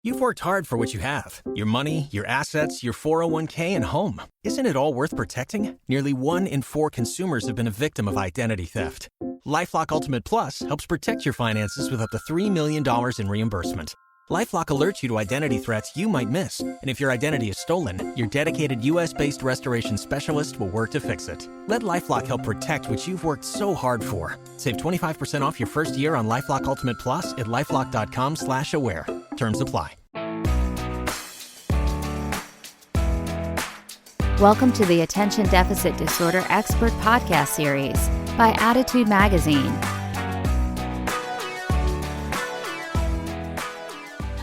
You've worked hard for what you have. Your money, your assets, your 401k, and home. Isn't it all worth protecting? Nearly 1 in 4 consumers have been a victim of identity theft. LifeLock Ultimate Plus helps protect your finances with up to $3 million in reimbursement. LifeLock alerts you to identity threats you might miss. And if your identity is stolen, your dedicated U.S.-based restoration specialist will work to fix it. Let LifeLock help protect what you've worked so hard for. Save 25% off your first year on LifeLock Ultimate Plus at LifeLock.com/aware. Terms apply. Welcome to the Attention Deficit Disorder Expert Podcast Series by Attitude Magazine.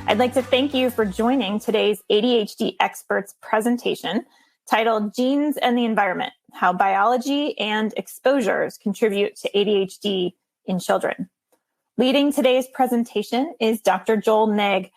I'd like to thank you for joining today's ADHD Experts presentation titled Genes and the Environment, How Biology and Exposures Contribute to ADHD in Children. Leading today's presentation is Dr. Joel Nigg.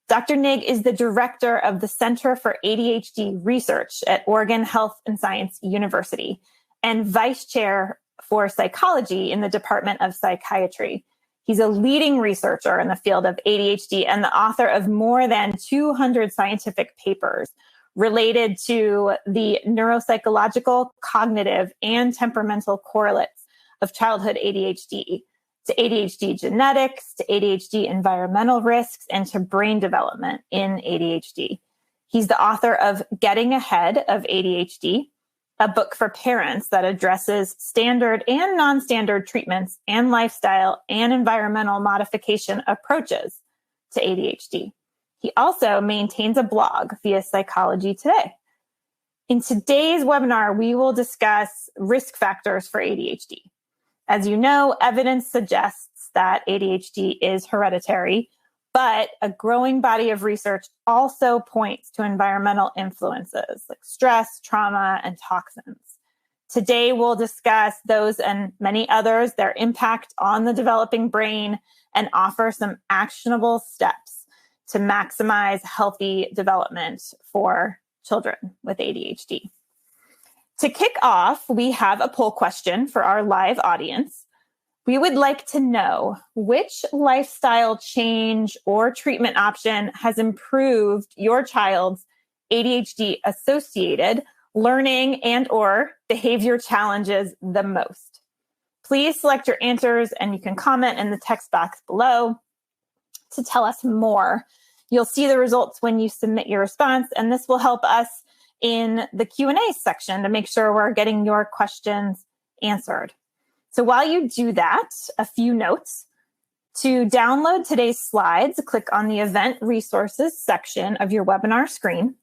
Dr. Nigg is the director of the Center for ADHD Research at Oregon Health and Science University and vice chair for psychology in the Department of Psychiatry. He's a leading researcher in the field of ADHD and the author of more than 200 scientific papers related to the neuropsychological, cognitive, and temperamental correlates of childhood ADHD, to ADHD genetics, to ADHD environmental risks, and to brain development in ADHD. He's the author of Getting Ahead of ADHD, a book for parents that addresses standard and non-standard treatments and lifestyle and environmental modification approaches to ADHD. He also maintains a blog via Psychology Today. In today's webinar, we will discuss risk factors for ADHD. As you know, evidence suggests that ADHD is hereditary, but a growing body of research also points to environmental influences like stress, trauma, and toxins. Today, we'll discuss those and many others, their impact on the developing brain, and offer some actionable steps to maximize healthy development for children with ADHD. To kick off, we have a poll question for our live audience. We would like to know which lifestyle change or treatment option has improved your child's ADHD-associated learning and or behavior challenges the most. Please select your answers and you can comment in the text box below to tell us more. You'll see the results when you submit your response, and this will help us in the Q&A section to make sure we're getting your questions answered. So while you do that, a few notes. To download today's slides, click on the Event Resources section of your webinar screen.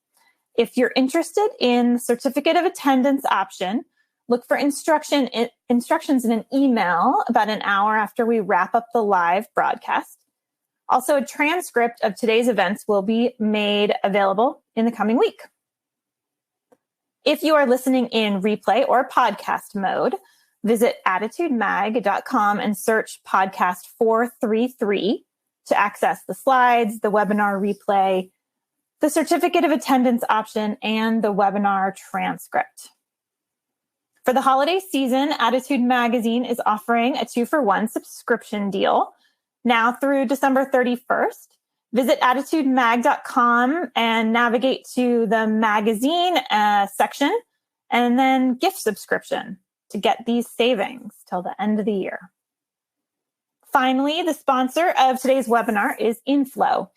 If you're interested in the Certificate of Attendance option, look for instructions in an email about an hour after we wrap up the live broadcast. Also, a transcript of today's events will be made available in the coming week. If you are listening in replay or podcast mode, visit attitudemag.com and search podcast 433 to access the slides, the webinar replay, the certificate of attendance option, and the webinar transcript. For the holiday season, Attitude Magazine is offering a 2-for-1 subscription deal now through December 31st. Visit attitudemag.com and navigate to the magazine section and then gift subscription to get these savings till the end of the year. Finally, the sponsor of today's webinar is Inflow.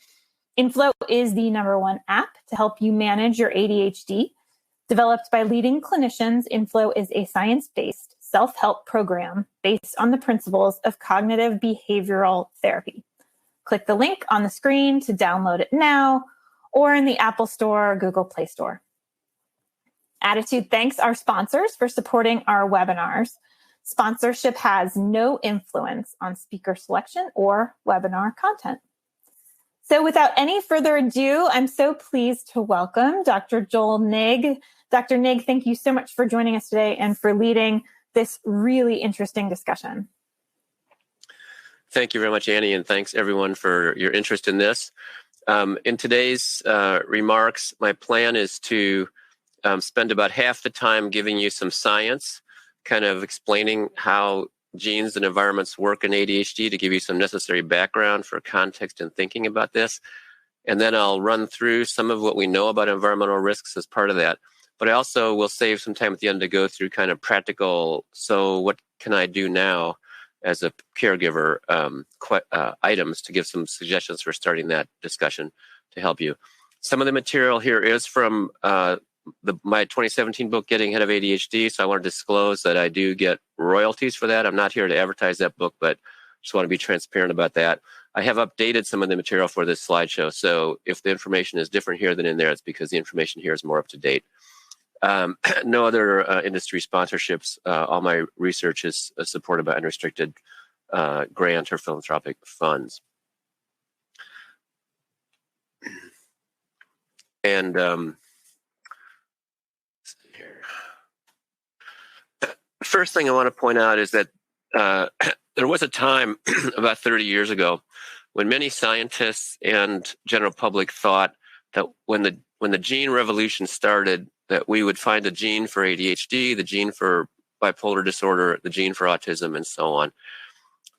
Inflow is the #1 app to help you manage your ADHD. Developed by leading clinicians, Inflow is a science-based self-help program based on the principles of cognitive behavioral therapy. Click the link on the screen to download it now or in the Apple Store or Google Play Store. Attitude thanks our sponsors for supporting our webinars. Sponsorship has no influence on speaker selection or webinar content. So without any further ado, I'm so pleased to welcome Dr. Joel Nigg. Dr. Nigg, thank you so much for joining us today and for leading this really interesting discussion. Thank you very much, Annie, and thanks everyone for your interest in this. In today's remarks, my plan is to spend about half the time giving you some science, kind of explaining how genes and environments work in ADHD to give you some necessary background for context and thinking about this. And then I'll run through some of what we know about environmental risks as part of that. But I also will save some time at the end to go through kind of practical, so what can I do now as a caregiver, items to give some suggestions for starting that discussion to help you. Some of the material here is from my 2017 book, Getting Ahead of ADHD. So I want to disclose that I do get royalties for that. I'm not here to advertise that book, but just want to be transparent about that. I have updated some of the material for this slideshow. So if the information is different here than in there, it's because the information here is more up to date. No other industry sponsorships. All my research is supported by unrestricted grant or philanthropic funds. And first thing I want to point out is that there was a time about 30 years ago when many scientists and general public thought that when the gene revolution started, that we would find a gene for ADHD, the gene for bipolar disorder, the gene for autism, and so on.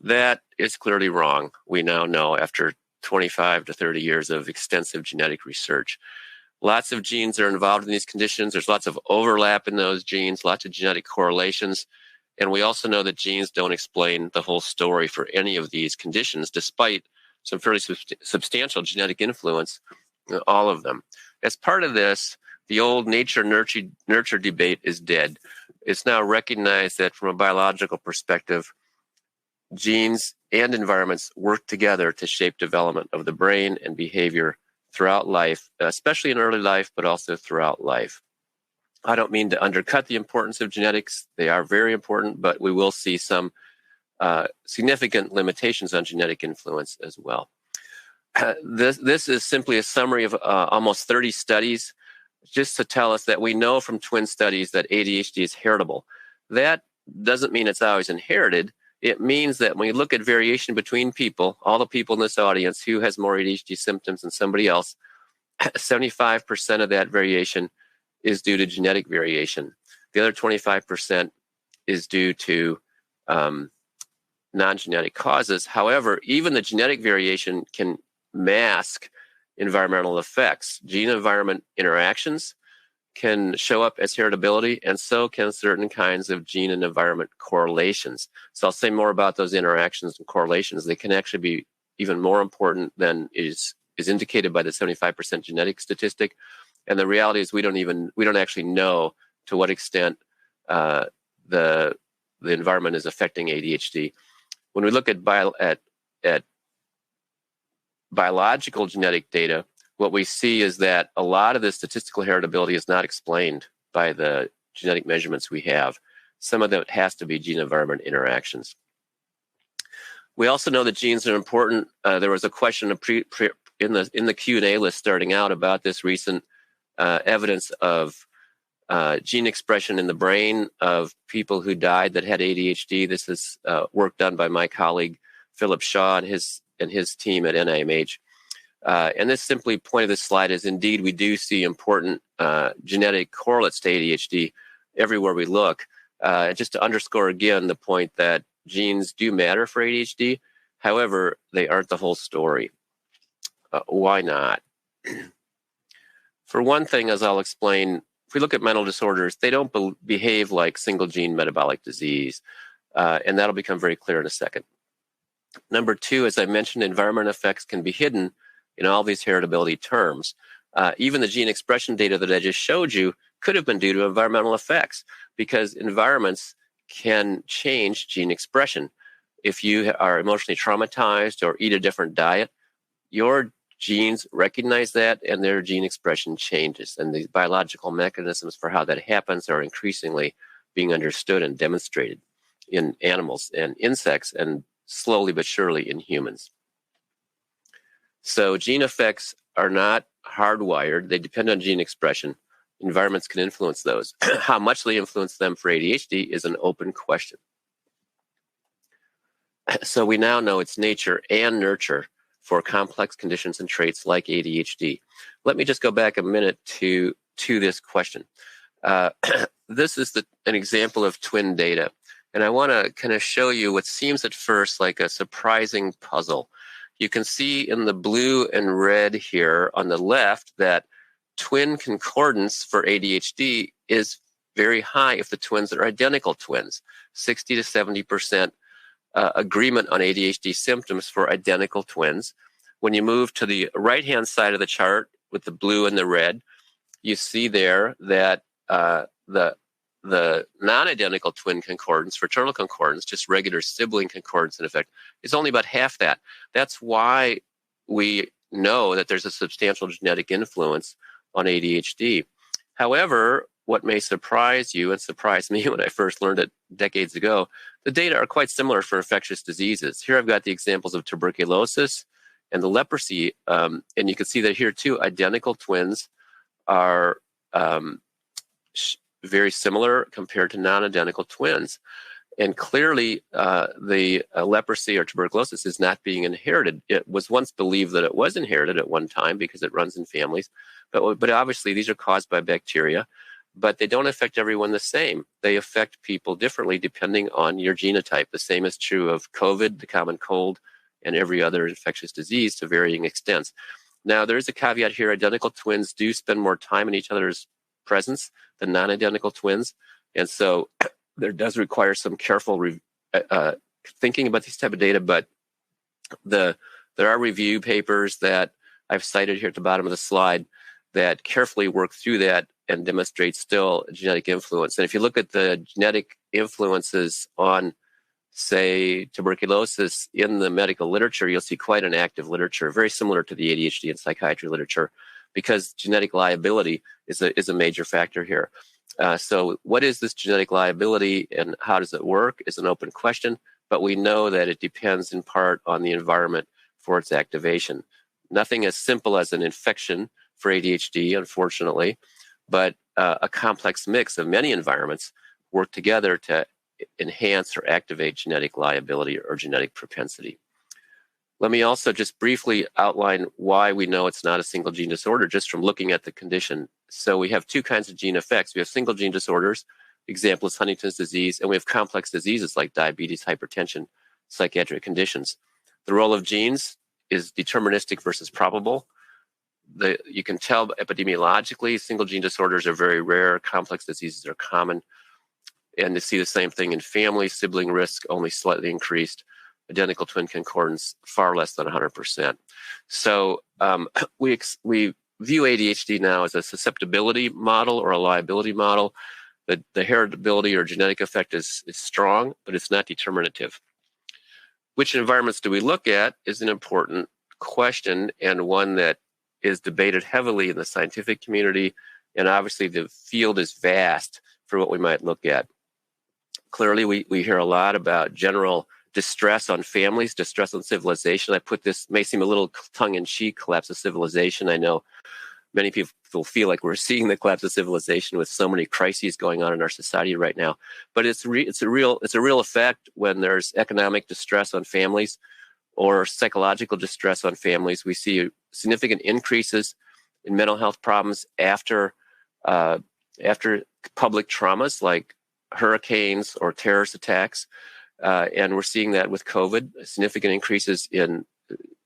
That is clearly wrong. We now know after 25 to 30 years of extensive genetic research. Lots of genes are involved in these conditions. There's lots of overlap in those genes, lots of genetic correlations. And we also know that genes don't explain the whole story for any of these conditions, despite some fairly substantial genetic influence in all of them. As part of this, the old nature-nurture debate is dead. It's now recognized that from a biological perspective, genes and environments work together to shape development of the brain and behavior throughout life, especially in early life, but also throughout life. I don't mean to undercut the importance of genetics. They are very important, but we will see some significant limitations on genetic influence as well. This is simply a summary of almost 30 studies, just to tell us that we know from twin studies that ADHD is heritable. That doesn't mean it's always inherited. It means that when you look at variation between people, all the people in this audience who has more ADHD symptoms than somebody else, 75% of that variation is due to genetic variation. The other 25% is due to non-genetic causes. However, even the genetic variation can mask environmental effects. Gene-environment interactions can show up as heritability, and so can certain kinds of gene and environment correlations. So I'll say more about those interactions and correlations. They can actually be even more important than is indicated by the 75% genetic statistic. And the reality is we don't actually know to what extent the environment is affecting ADHD. When we look at biological genetic data, what we see is that a lot of the statistical heritability is not explained by the genetic measurements we have. Some of that has to be gene-environment interactions. We also know that genes are important. There was a question in the Q&A list starting out about this recent evidence of gene expression in the brain of people who died that had ADHD. This is work done by my colleague Philip Shaw and his team at NIMH. And this simply point of this slide is indeed we do see important genetic correlates to ADHD everywhere we look. Just to underscore again the point that genes do matter for ADHD. However, they aren't the whole story. Why not? For one thing, as I'll explain, if we look at mental disorders, they don't behave like single gene metabolic disease. And that'll become very clear in a second. Number two, as I mentioned, environment effects can be hidden in all these heritability terms. Even the gene expression data that I just showed you could have been due to environmental effects because environments can change gene expression. If you are emotionally traumatized or eat a different diet, your genes recognize that and their gene expression changes. And the biological mechanisms for how that happens are increasingly being understood and demonstrated in animals and insects and slowly but surely in humans. So gene effects are not hardwired. They depend on gene expression. Environments can influence those. How much they influence them for ADHD is an open question. So we now know it's nature and nurture for complex conditions and traits like ADHD. Let me just go back a minute to this question. This is an example of twin data. And I want to kind of show you what seems at first like a surprising puzzle. You can see in the blue and red here on the left that twin concordance for ADHD is very high if the twins are identical twins, 60 to 70% agreement on ADHD symptoms for identical twins. When you move to the right-hand side of the chart with the blue and the red, you see there that the non-identical twin concordance, fraternal concordance, just regular sibling concordance in effect, is only about half that. That's why we know that there's a substantial genetic influence on ADHD. However, what may surprise you and surprised me when I first learned it decades ago, the data are quite similar for infectious diseases. Here I've got the examples of tuberculosis and the leprosy, and you can see that here too, identical twins are very similar compared to non-identical twins. And clearly, the leprosy or tuberculosis is not being inherited. It was once believed that it was inherited at one time because it runs in families, but obviously these are caused by bacteria, but they don't affect everyone the same. They affect people differently depending on your genotype. The same is true of COVID, the common cold, and every other infectious disease to varying extents. Now, there is a caveat here. Identical twins do spend more time in each other's presence than non-identical twins. And so there does require some careful thinking about these type of data, but there are review papers that I've cited here at the bottom of the slide that carefully work through that and demonstrate still genetic influence. And if you look at the genetic influences on, say, tuberculosis in the medical literature, you'll see quite an active literature, very similar to the ADHD and psychiatry literature, because genetic liability is a major factor here. So what is this genetic liability and how does it work is an open question, but we know that it depends in part on the environment for its activation. Nothing as simple as an infection for ADHD, unfortunately, but a complex mix of many environments work together to enhance or activate genetic liability or genetic propensity. Let me also just briefly outline why we know it's not a single gene disorder just from looking at the condition. So we have two kinds of gene effects. We have single gene disorders, example is Huntington's disease, and we have complex diseases like diabetes, hypertension, psychiatric conditions. The role of genes is deterministic versus probable. You can tell epidemiologically, single gene disorders are very rare, complex diseases are common, and to see the same thing in family, sibling risk only slightly increased, identical twin concordance far less than 100%. So we view ADHD now as a susceptibility model or a liability model. The heritability or genetic effect is strong, but it's not determinative. Which environments do we look at is an important question, and one that is debated heavily in the scientific community, and obviously the field is vast for what we might look at. Clearly, we hear a lot about general distress on families, distress on civilization. I put this, may seem a little tongue-in-cheek, collapse of civilization. I know many people feel like we're seeing the collapse of civilization with so many crises going on in our society right now. But it's a real effect when there's economic distress on families or psychological distress on families. We see significant increases in mental health problems after public traumas like hurricanes or terrorist attacks. And we're seeing that with COVID, significant increases in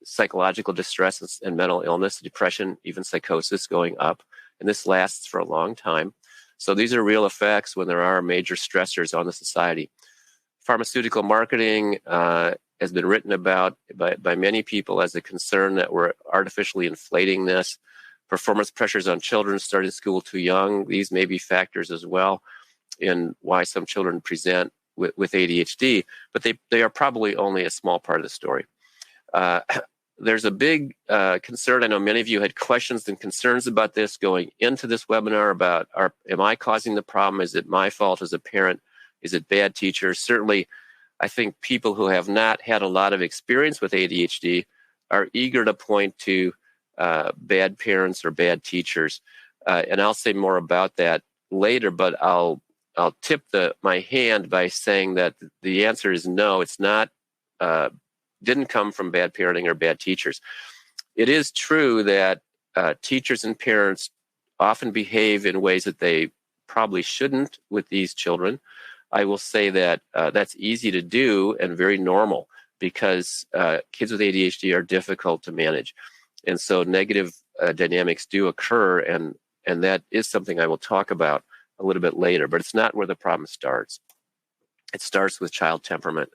psychological distress and mental illness, depression, even psychosis going up. And this lasts for a long time. So these are real effects when there are major stressors on the society. Pharmaceutical marketing has been written about by many people as a concern that we're artificially inflating this. Performance pressures on children starting school too young. These may be factors as well in why some children present with ADHD, but they are probably only a small part of the story. There's a big concern. I know many of you had questions and concerns about this going into this webinar about, am I causing the problem? Is it my fault as a parent? Is it bad teachers? Certainly, I think people who have not had a lot of experience with ADHD are eager to point to bad parents or bad teachers. And I'll say more about that later, but I'll tip my hand by saying that the answer is no, it's not, didn't come from bad parenting or bad teachers. It is true that teachers and parents often behave in ways that they probably shouldn't with these children. I will say that that's easy to do and very normal because kids with ADHD are difficult to manage. And so negative dynamics do occur, and that is something I will talk about a little bit later, but it's not where the problem starts. It starts with child temperament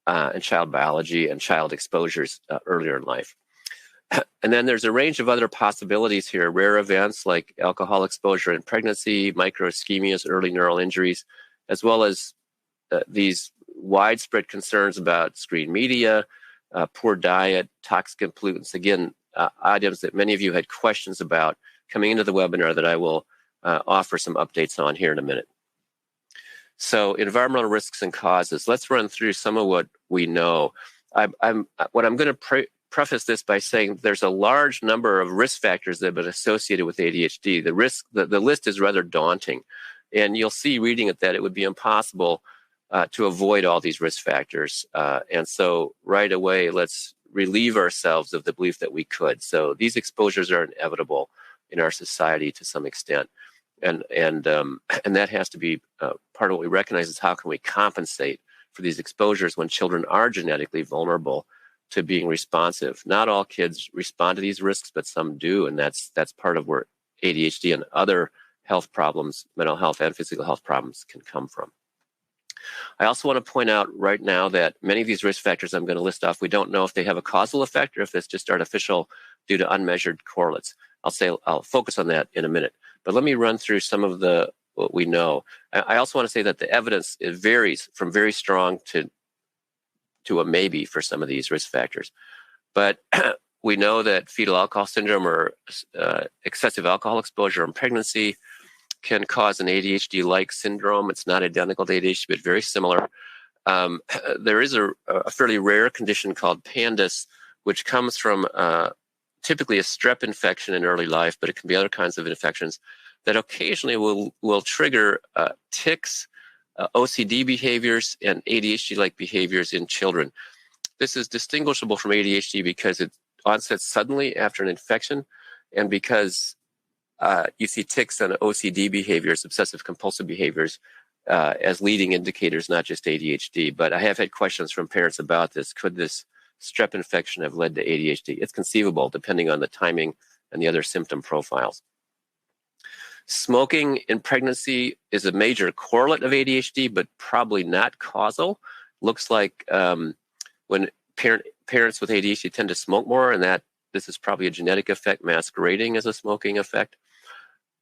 and child biology and child exposures earlier in life. And then there's a range of other possibilities here, rare events like alcohol exposure in pregnancy, microischemias, early neural injuries, as well as these widespread concerns about screen media, poor diet, toxic pollutants. Again, items that many of you had questions about coming into the webinar that I will offer some updates on here in a minute. So environmental risks and causes. Let's run through some of what we know. I'm going to preface this by saying there's a large number of risk factors that have been associated with ADHD. The list is rather daunting, and you'll see reading it that it would be impossible to avoid all these risk factors. And so right away, let's relieve ourselves of the belief that we could. So these exposures are inevitable in our society to some extent. And that has to be part of what we recognize is how can we compensate for these exposures when children are genetically vulnerable to being responsive. Not all kids respond to these risks, but some do, and that's part of where ADHD and other health problems, mental health and physical health problems, can come from. I also want to point out right now that many of these risk factors I'm going to list off, we don't know if they have a causal effect or if it's just artificial due to unmeasured correlates. I'll focus on that in a minute. But let me run through some of what we know. I also want to say that the evidence, it varies from very strong to a maybe for some of these risk factors. But we know that fetal alcohol syndrome or excessive alcohol exposure in pregnancy can cause an ADHD-like syndrome. It's not identical to ADHD, but very similar. There is a fairly rare condition called PANDAS, which comes from typically a strep infection in early life, but it can be other kinds of infections that occasionally will trigger tics, OCD behaviors, and ADHD-like behaviors in children. This is distinguishable from ADHD because it onsets suddenly after an infection, and because you see tics and OCD behaviors, obsessive compulsive behaviors, as leading indicators, not just ADHD. But I have had questions from parents about this. Could this strep infection have led to ADHD? It's conceivable, depending on the timing and the other symptom profiles. Smoking in pregnancy is a major correlate of ADHD, but probably not causal. Looks like when parents with ADHD tend to smoke more, and that this is probably a genetic effect masquerading as a smoking effect.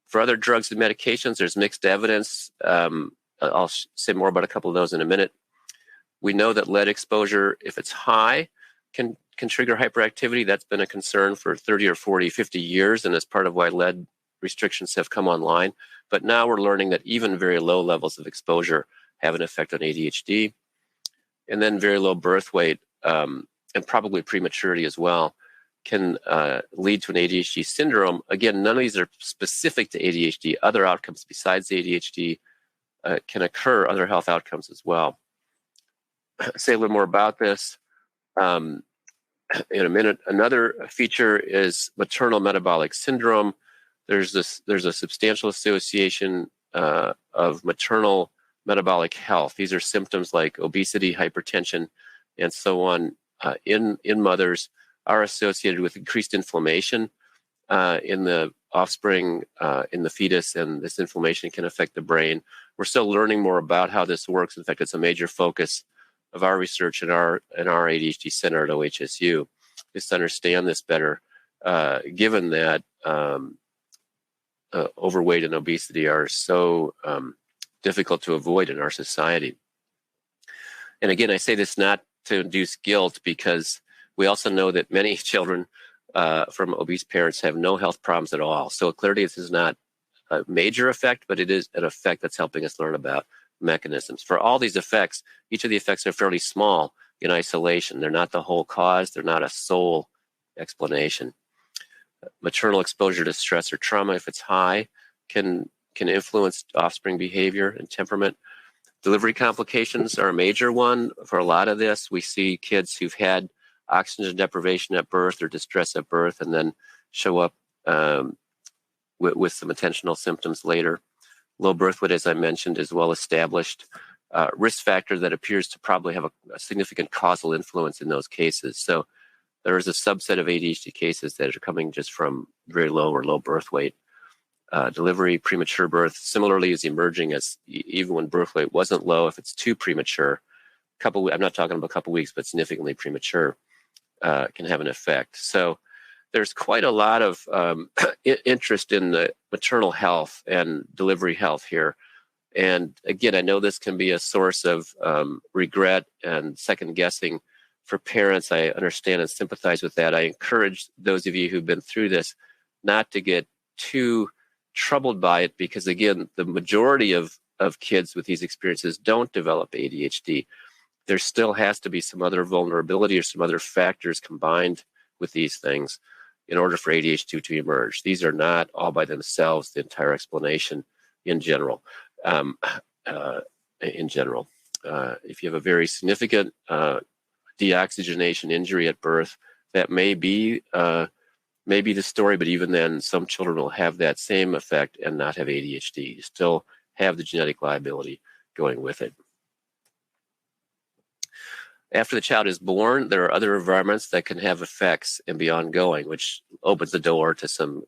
For other drugs and medications, there's mixed evidence. I'll say more about a couple of those in a minute. We know that lead exposure, if it's high, can trigger hyperactivity. That's been a concern for 30 or 40, 50 years, and it's part of why lead restrictions have come online. But now we're learning that even very low levels of exposure have an effect on ADHD. And then very low birth weight and probably prematurity as well can lead to an ADHD syndrome. Again, none of these are specific to ADHD. Other outcomes besides ADHD can occur, other health outcomes as well. Say a little more about this in a minute. Another feature is maternal metabolic syndrome. There's a substantial association of maternal metabolic health. These are symptoms like obesity, hypertension, and so on in mothers are associated with increased inflammation in the offspring, in the fetus, and this inflammation can affect the brain. We're still learning more about how this works. In fact, it's a major focus of our research in our ADHD center at OHSU, is to understand this better, given that overweight and obesity are so difficult to avoid in our society. And again, I say this not to induce guilt, because we also know that many children from obese parents have no health problems at all. So clearly this is not a major effect, but it is an effect that's helping us learn about mechanisms. For all these effects, each of the effects are fairly small in isolation. They're not the whole cause. They're not a sole explanation. Maternal exposure to stress or trauma, if it's high, can influence offspring behavior and temperament. Delivery complications are a major one for a lot of this. We see kids who've had oxygen deprivation at birth or distress at birth and then show up with some attentional symptoms later. Low birth weight, as I mentioned, is well established. risk factor that appears to probably have a significant causal influence in those cases. So there is a subset of ADHD cases that are coming just from very low or low birth weight. Delivery, premature birth, similarly is emerging as even when birth weight wasn't low, if it's too premature, I'm not talking about a couple weeks, but significantly premature, can have an effect. So there's quite a lot of interest in the maternal health and delivery health here. And again, I know this can be a source of regret and second guessing for parents. I understand and sympathize with that. I encourage those of you who've been through this not to get too troubled by it, because again, the majority of kids with these experiences don't develop ADHD. There still has to be some other vulnerability or some other factors combined with these things in order for ADHD to emerge. These are not all by themselves the entire explanation in general. If you have a very significant deoxygenation injury at birth, that may be the story, but even then, some children will have that same effect and not have ADHD. You still have the genetic liability going with it. After the child is born, there are other environments that can have effects and be ongoing, which opens the door to some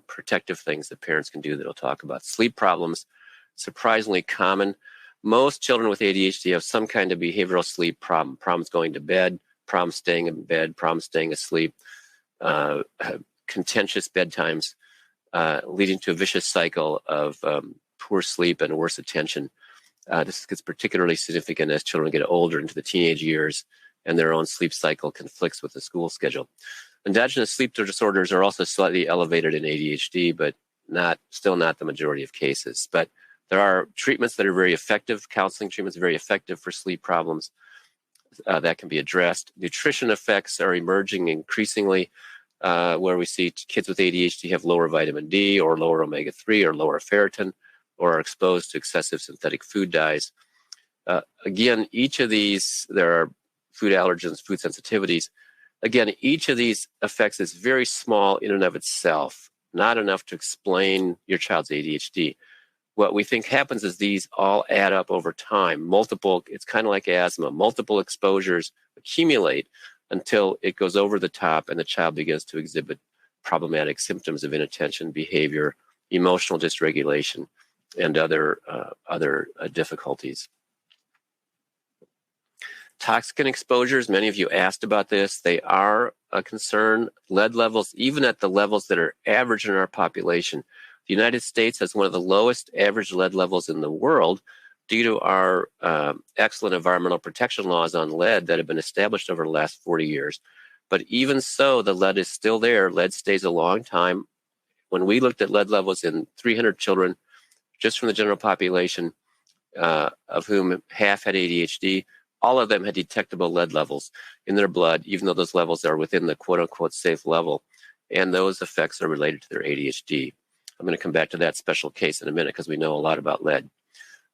protective things that parents can do that I'll talk about. Sleep problems, surprisingly common. Most children with ADHD have some kind of behavioral sleep problem. Problems going to bed, problems staying in bed, problems staying asleep, contentious bedtimes, leading to a vicious cycle of poor sleep and worse attention. This gets particularly significant as children get older into the teenage years and their own sleep cycle conflicts with the school schedule. Endogenous sleep disorders are also slightly elevated in ADHD, but still not the majority of cases. But there are treatments that are very effective. Counseling treatments are very effective for sleep problems that can be addressed. Nutrition effects are emerging increasingly, where we see kids with ADHD have lower vitamin D or lower omega-3 or lower ferritin, or are exposed to excessive synthetic food dyes. Again, each of these, there are food allergens, food sensitivities. Again, each of these effects is very small in and of itself, not enough to explain your child's ADHD. What we think happens is these all add up over time. It's kind of like asthma. Multiple exposures accumulate until it goes over the top and the child begins to exhibit problematic symptoms of inattention, behavior, emotional dysregulation, and other difficulties. Toxin exposures, many of you asked about this. They are a concern. Lead levels, even at the levels that are average in our population. The United States has one of the lowest average lead levels in the world due to our excellent environmental protection laws on lead that have been established over the last 40 years. But even so, the lead is still there. Lead stays a long time. When we looked at lead levels in 300 children, just from the general population, of whom half had ADHD, all of them had detectable lead levels in their blood, even though those levels are within the quote-unquote safe level. And those effects are related to their ADHD. I'm going to come back to that special case in a minute because we know a lot about lead.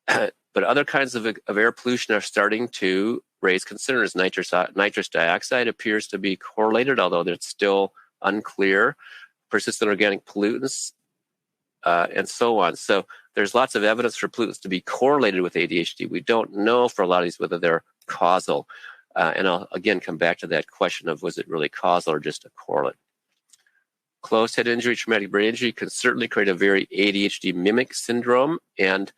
But other kinds of air pollution are starting to raise concerns. Nitrous dioxide appears to be correlated, although it's still unclear. Persistent organic pollutants, and so on. So there's lots of evidence for pollutants to be correlated with ADHD. We don't know for a lot of these whether they're causal. And I'll again come back to that question of was it really causal or just a correlate. Closed head injury, traumatic brain injury can certainly create a very ADHD mimic syndrome. And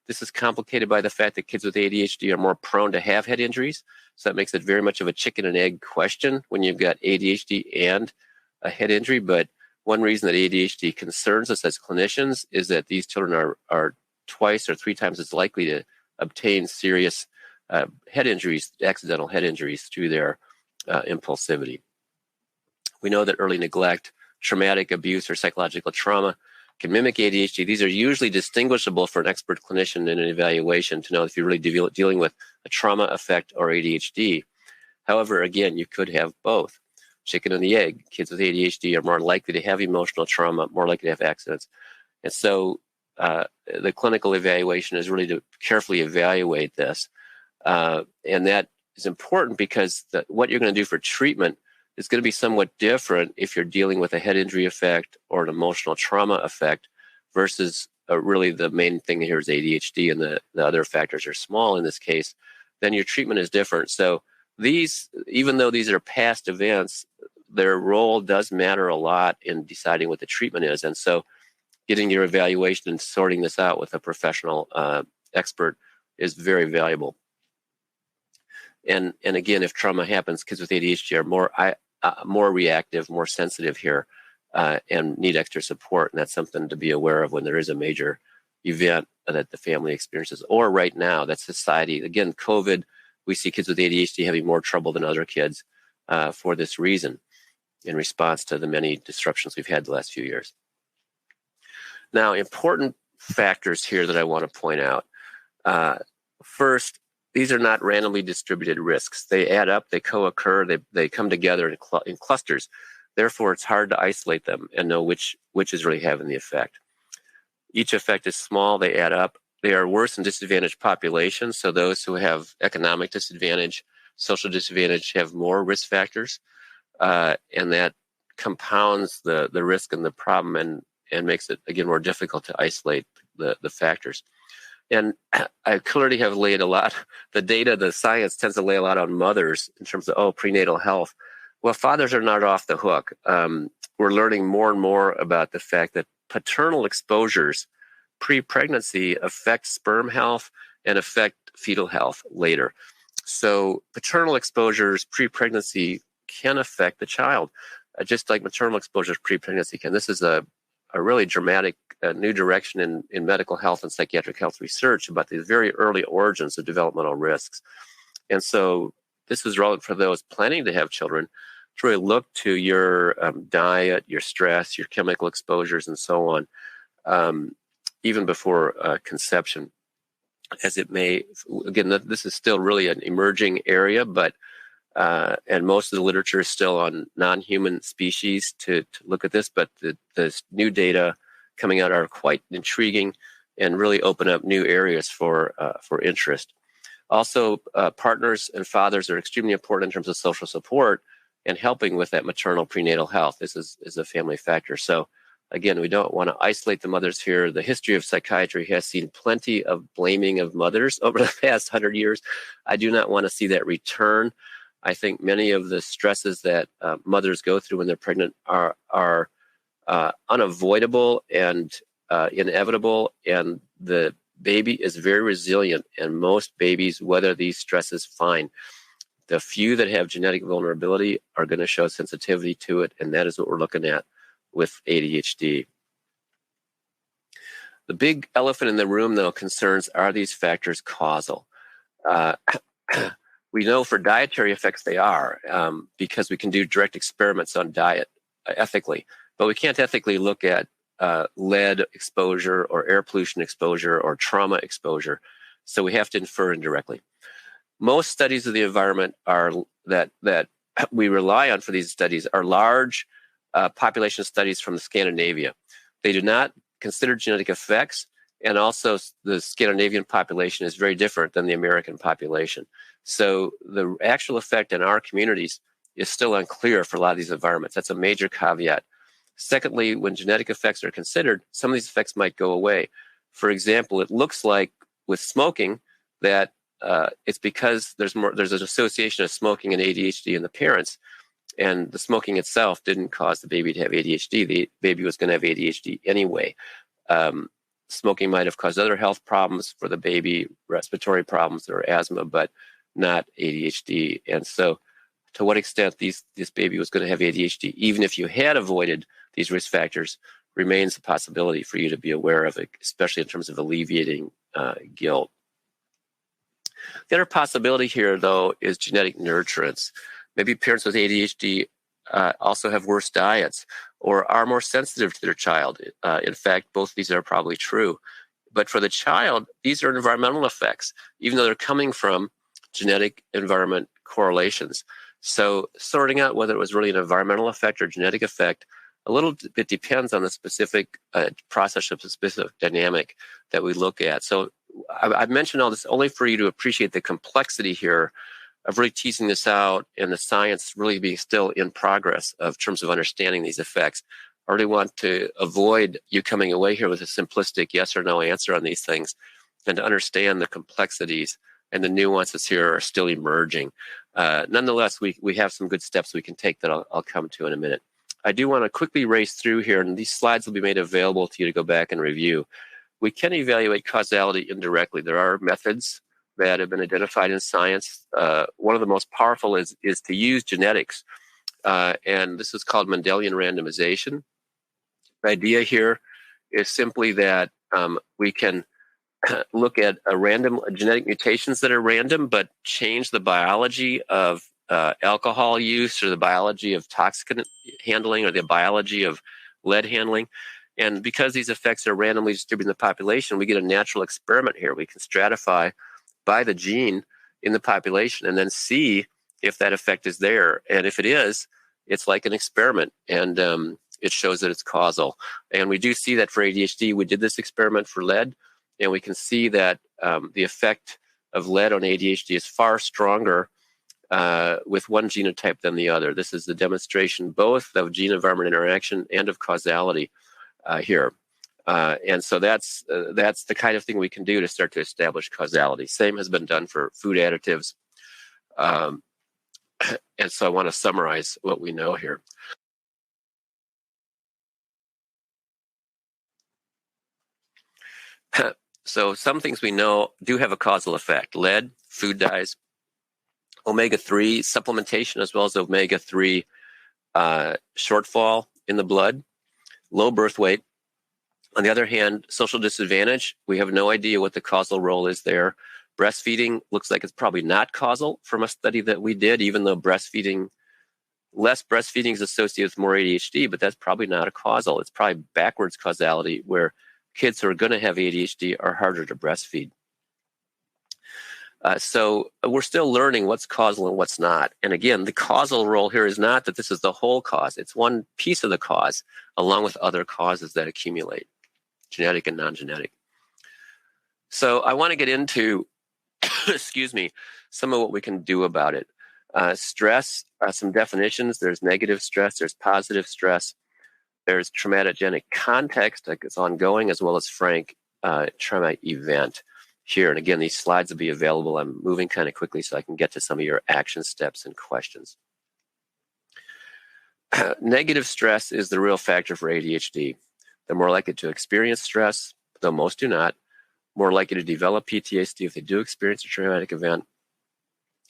this is complicated by the fact that kids with ADHD are more prone to have head injuries. So that makes it very much of a chicken and egg question when you've got ADHD and a head injury. But one reason that ADHD concerns us as clinicians is that these children are twice or three times as likely to obtain serious head injuries, accidental head injuries through their impulsivity. We know that early neglect, traumatic abuse, or psychological trauma can mimic ADHD. These are usually distinguishable for an expert clinician in an evaluation to know if you're really dealing with a trauma effect or ADHD. However, again, you could have both. Chicken and the egg. Kids with ADHD are more likely to have emotional trauma, more likely to have accidents. And so the clinical evaluation is really to carefully evaluate this. And that is important because what you're going to do for treatment is going to be somewhat different if you're dealing with a head injury effect or an emotional trauma effect versus really the main thing here is ADHD, and the other factors are small in this case, then your treatment is different. So these, even though these are past events, their role does matter a lot in deciding what the treatment is. And so getting your evaluation and sorting this out with a professional expert is very valuable. And again, if trauma happens, kids with ADHD are more reactive, more sensitive here, and need extra support. And that's something to be aware of when there is a major event that the family experiences, or right now that society. Again, COVID, we see kids with ADHD having more trouble than other kids for this reason, in response to the many disruptions we've had the last few years. Now, important factors here that I want to point out. First, these are not randomly distributed risks. They add up, they co-occur, they come together in clusters. Therefore, it's hard to isolate them and know which is really having the effect. Each effect is small, they add up. They are worse in disadvantaged populations, so those who have economic disadvantage, social disadvantage have more risk factors, and that compounds the risk and the problem and makes it, again, more difficult to isolate the factors. And I clearly have laid a lot, the data, the science tends to lay a lot on mothers in terms of, prenatal health. Well, fathers are not off the hook. We're learning more and more about the fact that paternal exposures pre-pregnancy affect sperm health and affect fetal health later. So paternal exposures pre-pregnancy can affect the child, just like maternal exposures pre-pregnancy can. This is a really dramatic new direction in medical health and psychiatric health research about the very early origins of developmental risks. And so this is relevant for those planning to have children to really look to your diet, your stress, your chemical exposures, and so on, even before conception. As it may, again, this is still really an emerging area, but and most of the literature is still on non-human species to look at this, but the new data coming out are quite intriguing and really open up new areas for interest. Also, partners and fathers are extremely important in terms of social support and helping with that maternal prenatal health. This is a family factor. So again, we don't want to isolate the mothers here. The history of psychiatry has seen plenty of blaming of mothers over the past 100 years. I do not want to see that return. I think many of the stresses that mothers go through when they're pregnant are unavoidable and inevitable, and the baby is very resilient, and most babies weather these stresses fine. The few that have genetic vulnerability are going to show sensitivity to it, and that is what we're looking at with ADHD. The big elephant in the room, though, concerns, are these factors causal? We know for dietary effects they are, because we can do direct experiments on diet ethically, but we can't ethically look at lead exposure or air pollution exposure or trauma exposure. So we have to infer indirectly. Most studies of the environment are that we rely on for these studies are large population studies from Scandinavia. They do not consider genetic effects, and also the Scandinavian population is very different than the American population. So the actual effect in our communities is still unclear for a lot of these environments. That's a major caveat. Secondly, when genetic effects are considered, some of these effects might go away. For example, it looks like with smoking that it's because there's an association of smoking and ADHD in the parents, and the smoking itself didn't cause the baby to have ADHD. The baby was going to have ADHD anyway. Smoking might have caused other health problems for the baby, respiratory problems or asthma, but not ADHD. And so to what extent this baby was going to have ADHD, even if you had avoided these risk factors, remains a possibility for you to be aware of it, especially in terms of alleviating guilt. The other possibility here, though, is genetic nurturance. Maybe parents with ADHD also have worse diets or are more sensitive to their child. In fact, both of these are probably true. But for the child, these are environmental effects, even though they're coming from genetic environment correlations. So sorting out whether it was really an environmental effect or genetic effect, a little bit depends on the specific process of the specific dynamic that we look at. So I've mentioned all this only for you to appreciate the complexity here of really teasing this out and the science really being still in progress of terms of understanding these effects. I really want to avoid you coming away here with a simplistic yes or no answer on these things, and to understand the complexities and the nuances here are still emerging. Nonetheless, we have some good steps we can take that I'll come to in a minute. I do want to quickly race through here, and these slides will be made available to you to go back and review. We can evaluate causality indirectly. There are methods that have been identified in science. One of the most powerful is to use genetics, and this is called Mendelian randomization. The idea here is simply that we can look at random genetic mutations that are random, but change the biology of alcohol use, or the biology of toxin handling, or the biology of lead handling. And because these effects are randomly distributed in the population, we get a natural experiment here. We can stratify by the gene in the population and then see if that effect is there. And if it is, it's like an experiment, and it shows that it's causal. And we do see that for ADHD. We did this experiment for lead, and we can see that the effect of lead on ADHD is far stronger with one genotype than the other. This is the demonstration both of gene-environment interaction and of causality here. And so that's the kind of thing we can do to start to establish causality. Same has been done for food additives. And so I want to summarize what we know here. So some things we know do have a causal effect. Lead, food dyes, omega-3 supplementation, as well as omega-3 shortfall in the blood, low birth weight. On the other hand, social disadvantage, we have no idea what the causal role is there. Breastfeeding looks like it's probably not causal from a study that we did, even though less breastfeeding is associated with more ADHD, but that's probably not a causal. It's probably backwards causality, where kids who are going to have ADHD are harder to breastfeed. So we're still learning what's causal and what's not. And again, the causal role here is not that this is the whole cause. It's one piece of the cause, along with other causes that accumulate, genetic and non-genetic. So I want to get into, some of what we can do about it. Stress, some definitions. There's negative stress. There's positive stress. There's traumatogenic context, like it's ongoing, as well as frank trauma event here. And again, these slides will be available. I'm moving kind of quickly so I can get to some of your action steps and questions. Negative stress is the real factor for ADHD. They're more likely to experience stress, though most do not. More likely to develop PTSD if they do experience a traumatic event.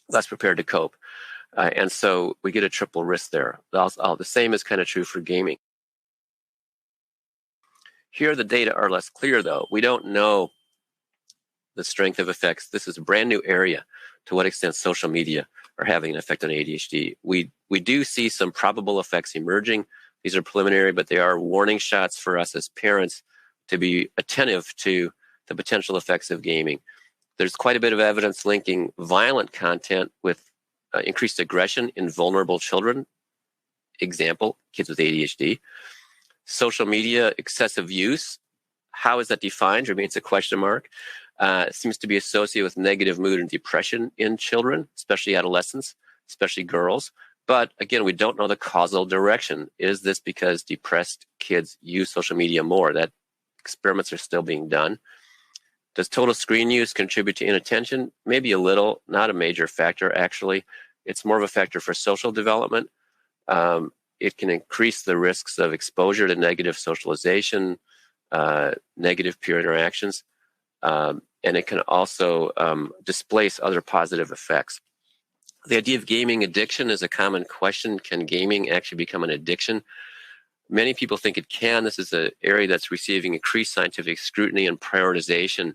Less prepared to cope. And so we get a triple risk there. The same is kind of true for gaming. Here, the data are less clear, though. We don't know the strength of effects. This is a brand new area to what extent social media are having an effect on ADHD. We do see some probable effects emerging. These are preliminary, but they are warning shots for us as parents to be attentive to the potential effects of gaming. There's quite a bit of evidence linking violent content with increased aggression in vulnerable children. Example, kids with ADHD. Social media excessive use, how is that defined? Remains a question mark. It seems to be associated with negative mood and depression in children, especially adolescents, especially girls. But again, we don't know the causal direction. Is this because depressed kids use social media more? That experiments are still being done. Does total screen use contribute to inattention? Maybe a little, not a major factor, actually. It's more of a factor for social development. It can increase the risks of exposure to negative socialization, negative peer interactions, and it can also displace other positive effects. The idea of gaming addiction is a common question. Can gaming actually become an addiction? Many people think it can. This is an area that's receiving increased scientific scrutiny and prioritization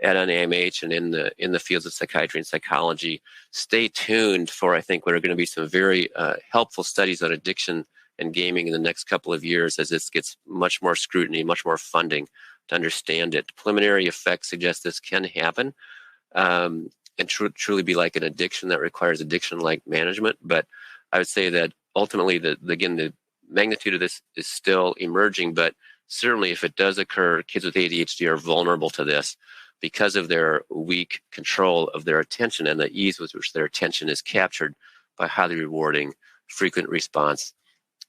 at NIMH and in the fields of psychiatry and psychology. Stay tuned for, I think, what are going to be some very helpful studies on addiction and gaming in the next couple of years as this gets much more scrutiny, much more funding to understand it. Preliminary effects suggest this can happen and truly be like an addiction that requires addiction-like management. But I would say that ultimately, the magnitude of this is still emerging, but certainly if it does occur, kids with ADHD are vulnerable to this because of their weak control of their attention and the ease with which their attention is captured by highly rewarding frequent response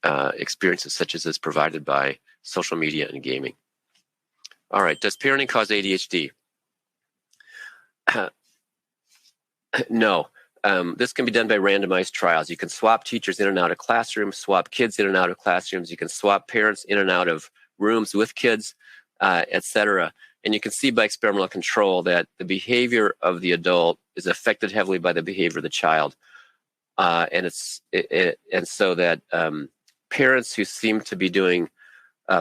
experiences such as this provided by social media and gaming. All right, does parenting cause ADHD? No. This can be done by randomized trials. You can swap teachers in and out of classrooms, swap kids in and out of classrooms. You can swap parents in and out of rooms with kids, etc. And you can see by experimental control that the behavior of the adult is affected heavily by the behavior of the child. And so that parents who seem to be doing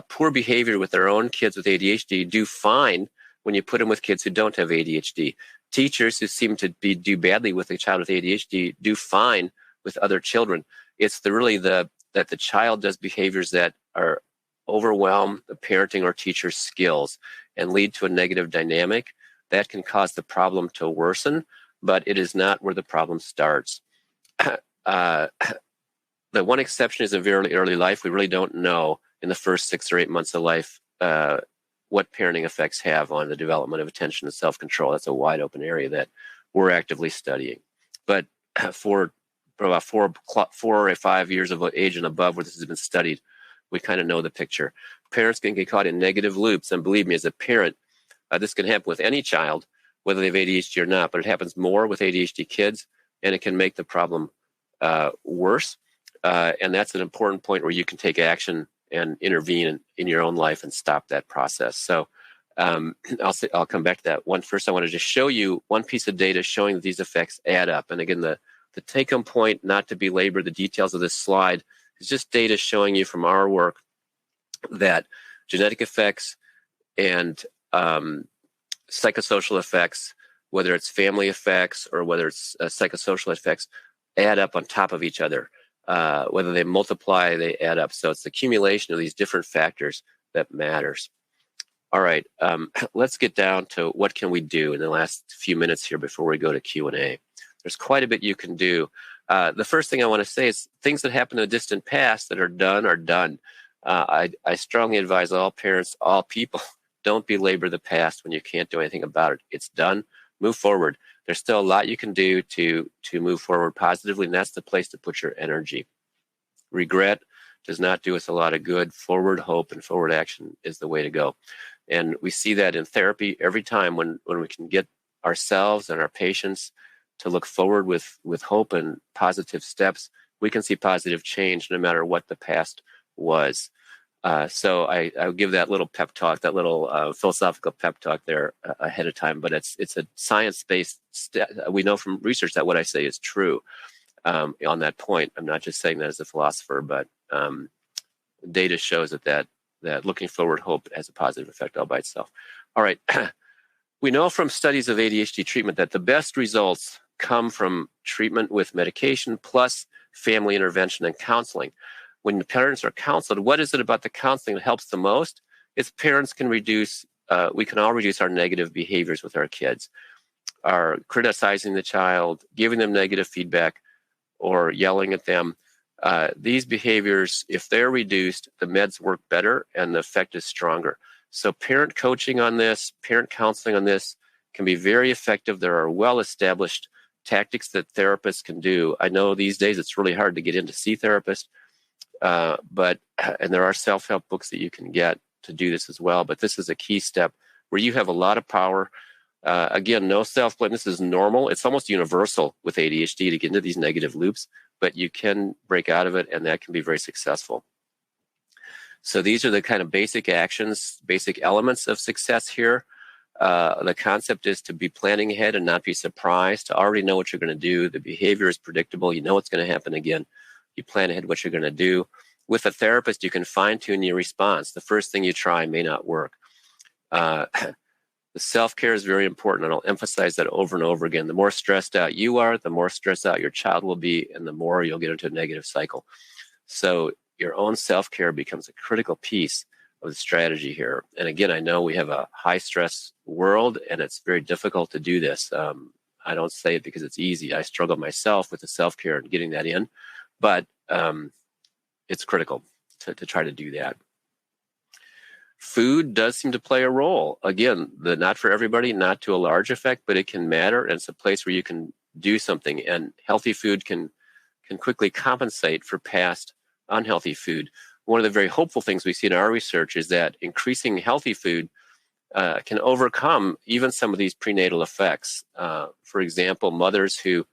poor behavior with their own kids with ADHD do fine when you put them with kids who don't have ADHD. Teachers who seem to do badly with a child with ADHD do fine with other children. It's that the child does behaviors that are overwhelm the parenting or teacher's skills and lead to a negative dynamic that can cause the problem to worsen, but it is not where the problem starts. The one exception is in very early life. We really don't know in the first 6 or 8 months of life what parenting effects have on the development of attention and self-control. That's a wide open area that we're actively studying. But for about 4 or 5 years of age and above where this has been studied, we kind of know the picture. Parents can get caught in negative loops. And believe me, as a parent, this can happen with any child, whether they have ADHD or not, but it happens more with ADHD kids, and it can make the problem worse. And that's an important point where you can take action and intervene in your own life and stop that process. So I'll come back to that one. First, I want to just show you one piece of data showing that these effects add up. And again, the take-home point, not to belabor the details of this slide, is just data showing you from our work that genetic effects and psychosocial effects, whether it's family effects or whether it's psychosocial effects, add up on top of each other. Whether they multiply, they add up. So it's the accumulation of these different factors that matters. All right, let's get down to what can we do in the last few minutes here before we go to Q&A. There's quite a bit you can do. The first thing I want to say is things that happen in the distant past that are done are done. I strongly advise all parents, all people, don't belabor the past when you can't do anything about it. It's done. Move forward. There's still a lot you can do to move forward positively, and that's the place to put your energy. Regret does not do us a lot of good. Forward hope and forward action is the way to go. And we see that in therapy every time when we can get ourselves and our patients to look forward with hope and positive steps, we can see positive change no matter what the past was. So I'll give that little pep talk, that little philosophical pep talk there ahead of time, but it's a science-based we know from research that what I say is true on that point. I'm not just saying that as a philosopher, but data shows that looking forward hope has a positive effect all by itself. All right. We know from studies of ADHD treatment that the best results come from treatment with medication plus family intervention and counseling. When the parents are counseled, what is it about the counseling that helps the most? It's parents can reduce, we can all reduce our negative behaviors with our kids, our criticizing the child, giving them negative feedback, or yelling at them. These behaviors, if they're reduced, the meds work better and the effect is stronger. So parent coaching on this, parent counseling on this can be very effective. There are well-established tactics that therapists can do. I know these days it's really hard to get in to see therapists, but there are self-help books that you can get to do this as well. But this is a key step where you have a lot of power. Again, no self-blame. This is normal. It's almost universal with ADHD to get into these negative loops, but you can break out of it, and that can be very successful. So these are the kind of basic actions, basic elements of success here. The concept is to be planning ahead and not be surprised, to already know what you're going to do. The behavior is predictable. You know what's going to happen again. You plan ahead what you're going to do. With a therapist, you can fine-tune your response. The first thing you try may not work. The self-care is very important, and I'll emphasize that over and over again. The more stressed out you are, the more stressed out your child will be, and the more you'll get into a negative cycle. So your own self-care becomes a critical piece of the strategy here. And again, I know we have a high-stress world, and it's very difficult to do this. I don't say it because it's easy. I struggle myself with the self-care and getting that in, but it's critical to try to do that. Food does seem to play a role. Again, not for everybody, not to a large effect, but it can matter, and it's a place where you can do something. And healthy food can quickly compensate for past unhealthy food. One of the very hopeful things we see in our research is that increasing healthy food can overcome even some of these prenatal effects. For example, mothers who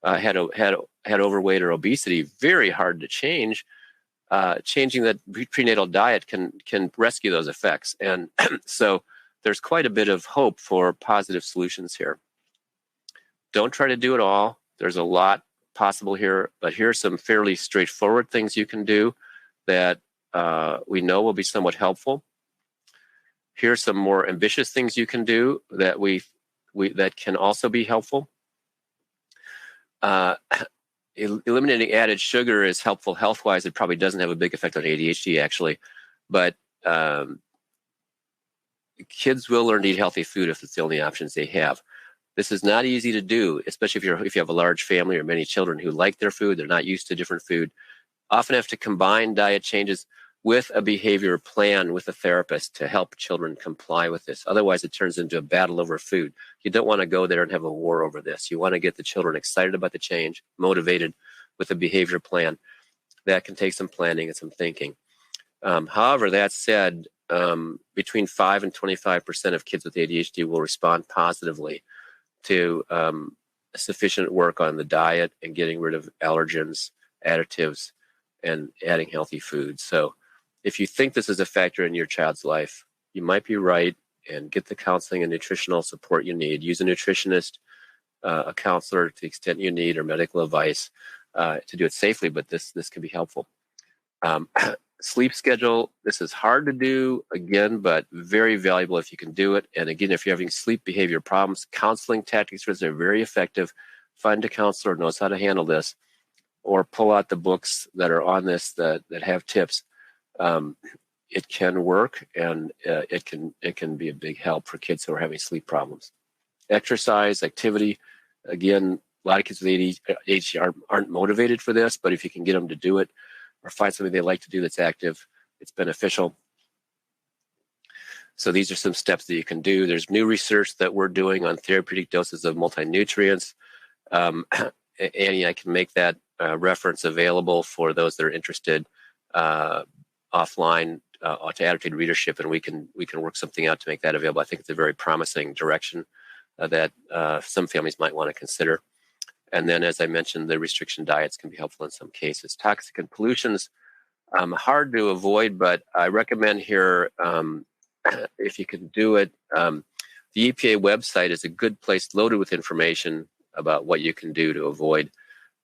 had overweight or obesity, very hard to change. Changing that prenatal diet can rescue those effects, and so there's quite a bit of hope for positive solutions here. Don't try to do it all. There's a lot possible here, but here are some fairly straightforward things you can do that we know will be somewhat helpful. Here's some more ambitious things you can do that that can also be helpful. Eliminating added sugar is helpful health-wise. It probably doesn't have a big effect on ADHD, actually, but kids will learn to eat healthy food if it's the only options they have. This is not easy to do, especially if you have a large family or many children who like their food. They're not used to different food. Often have to combine diet changes with a behavior plan with a therapist to help children comply with this. Otherwise, it turns into a battle over food. You don't want to go there and have a war over this. You want to get the children excited about the change, motivated with a behavior plan. That can take some planning and some thinking. However, that said, between 5 and 25% of kids with ADHD will respond positively to sufficient work on the diet and getting rid of allergens, additives, and adding healthy foods. So if you think this is a factor in your child's life, you might be right, and get the counseling and nutritional support you need. Use a nutritionist, a counselor to the extent you need, or medical advice to do it safely, but this can be helpful. Sleep schedule, this is hard to do, again, but very valuable if you can do it. And again, if you're having sleep behavior problems, counseling tactics for this are very effective. Find a counselor who knows how to handle this, or pull out the books that are on this that have tips. It can work, and it can be a big help for kids who are having sleep problems. Exercise, activity, again, a lot of kids with ADHD aren't motivated for this, but if you can get them to do it or find something they like to do that's active, it's beneficial. So these are some steps that you can do. There's new research that we're doing on therapeutic doses of multinutrients. Annie, I can make that reference available for those that are interested offline to Attitude Readership, and we can work something out to make that available. I think it's a very promising direction that some families might want to consider. And then, as I mentioned, the restriction diets can be helpful in some cases. Toxic and pollutions, hard to avoid, but I recommend here, if you can do it, the EPA website is a good place loaded with information about what you can do to avoid.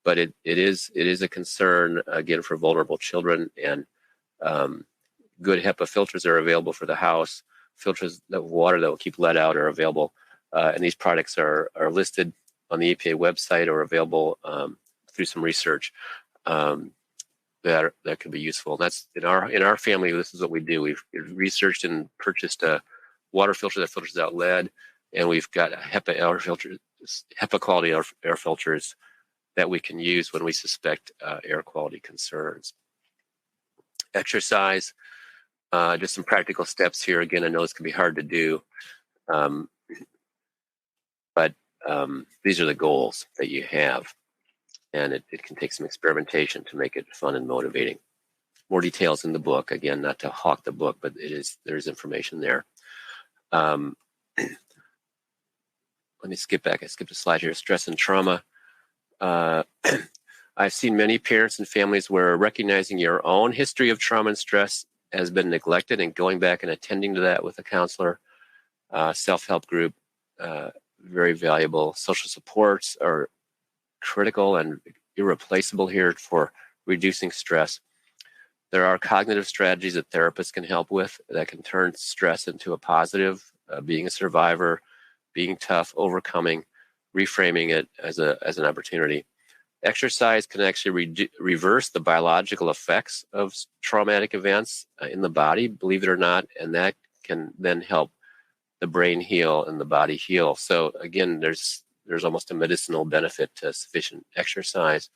But it is a concern, again, for vulnerable children, and good HEPA filters are available for the house. Filters of water that will keep lead out are available, and these products are listed on the EPA website or available through some research that could be useful. That's in our family. This is what we do. We've researched and purchased a water filter that filters out lead, and we've got HEPA air filters, HEPA quality air filters that we can use when we suspect air quality concerns. Exercise, just some practical steps here. Again, I know this can be hard to do, but these are the goals that you have, and it can take some experimentation to make it fun and motivating. More details in the book. Again, not to hawk the book, but there's information there. Let me skip back. I skipped a slide here. Stress and trauma. I've seen many parents and families where recognizing your own history of trauma and stress has been neglected, and going back and attending to that with a counselor, self-help group, very valuable. Social supports are critical and irreplaceable here for reducing stress. There are cognitive strategies that therapists can help with that can turn stress into a positive, being a survivor, being tough, overcoming, reframing it as an opportunity. Exercise can actually reverse the biological effects of traumatic events in the body, believe it or not, and that can then help the brain heal and the body heal. So again, there's almost a medicinal benefit to sufficient exercise.